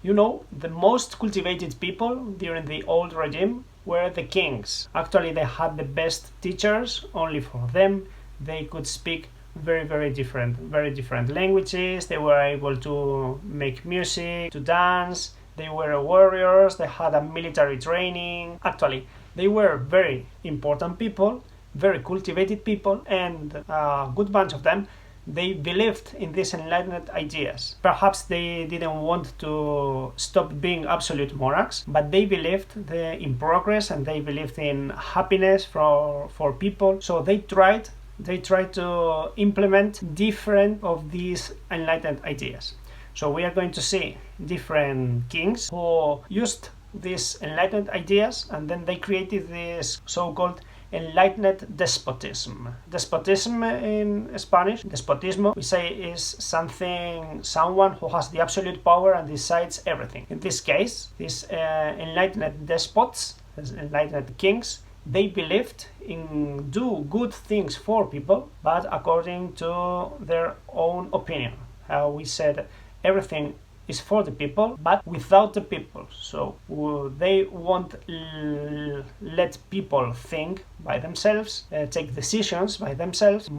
You know, the most cultivated people during the old regime were the kings. Actually, they had the best teachers only for them. They could speak very different languages. They were able to make music, to dance. They were warriors. They had a military training. Actually, they were very important people, very cultivated people, and a good bunch of them, they believed in these enlightened ideas. Perhaps they didn't want to stop being absolute monarchs, but they believed in progress and they believed in happiness for people. So they tried to implement different of these enlightened ideas. So we are going to see different kings who used these enlightened ideas, and then they created this so-called Enlightened despotism. Despotism in Spanish, despotismo, we say is someone who has the absolute power and decides everything. In this case, these enlightened despots, enlightened kings, they believed in do good things for people, but according to their own opinion. We said everything is for the people, but without the people. So they won't let people think by themselves, take decisions by themselves.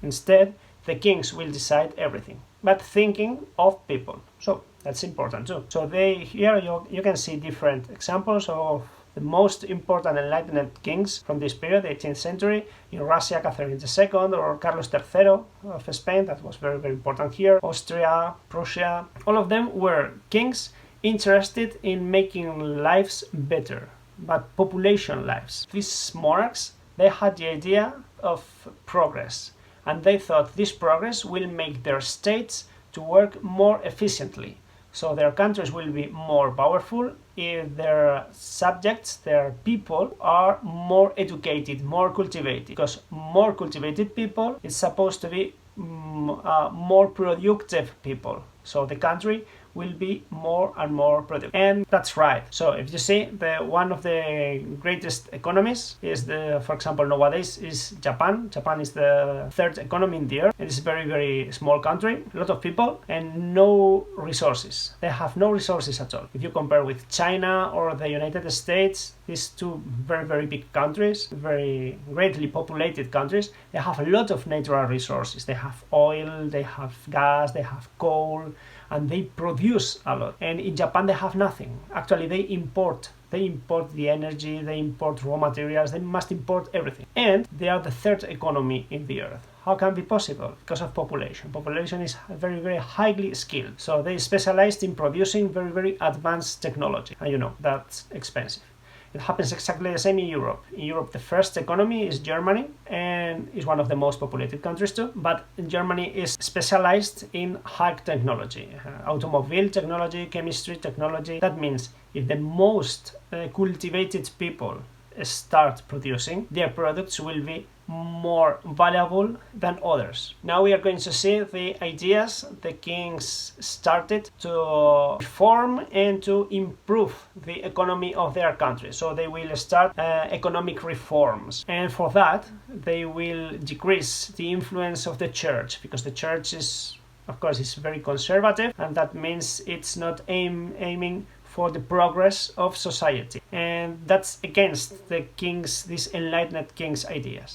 Instead, the kings will decide everything, but thinking of people. So that's important too. So here you can see different examples of the most important enlightened kings from this period, 18th century. In Russia, Catherine II or Carlos III of Spain, that was very important here. Austria, Prussia, all of them were kings interested in making lives better, but population lives. These monarchs, they had the idea of progress, and they thought this progress will make their states to work more efficiently. So their countries will be more powerful if their subjects, their people, are more educated, more cultivated. Because more cultivated people is supposed to be more productive people. So the country will be more and more productive. And that's right. So if you see, one of the greatest economies is for example, nowadays is Japan. Japan is the third economy in the earth. It is a very small country, a lot of people, and no resources. They have no resources at all. If you compare with China or the United States, these two very big countries, very greatly populated countries, they have a lot of natural resources. They have oil, they have gas, they have coal, and they produce a lot. And in Japan they have nothing. Actually, they import the energy, they import raw materials, they must import everything. And they are the third economy in the earth. How can it be possible? Because of population. Population is very highly skilled. So they specialized in producing very advanced technology. And you know, that's expensive. It happens exactly the same in Europe. In Europe, the first economy is Germany, and is one of the most populated countries too. But Germany is specialized in high technology, automobile technology, chemistry technology. That means if the most cultivated people start producing, their products will be more valuable than others. Now we are going to see the ideas the kings started to reform and to improve the economy of their country. So they will start economic reforms, and for that they will decrease the influence of the church, because the church is, of course, is very conservative, and that means it's not aiming for the progress of society, and that's against the kings, these enlightened kings' ideas.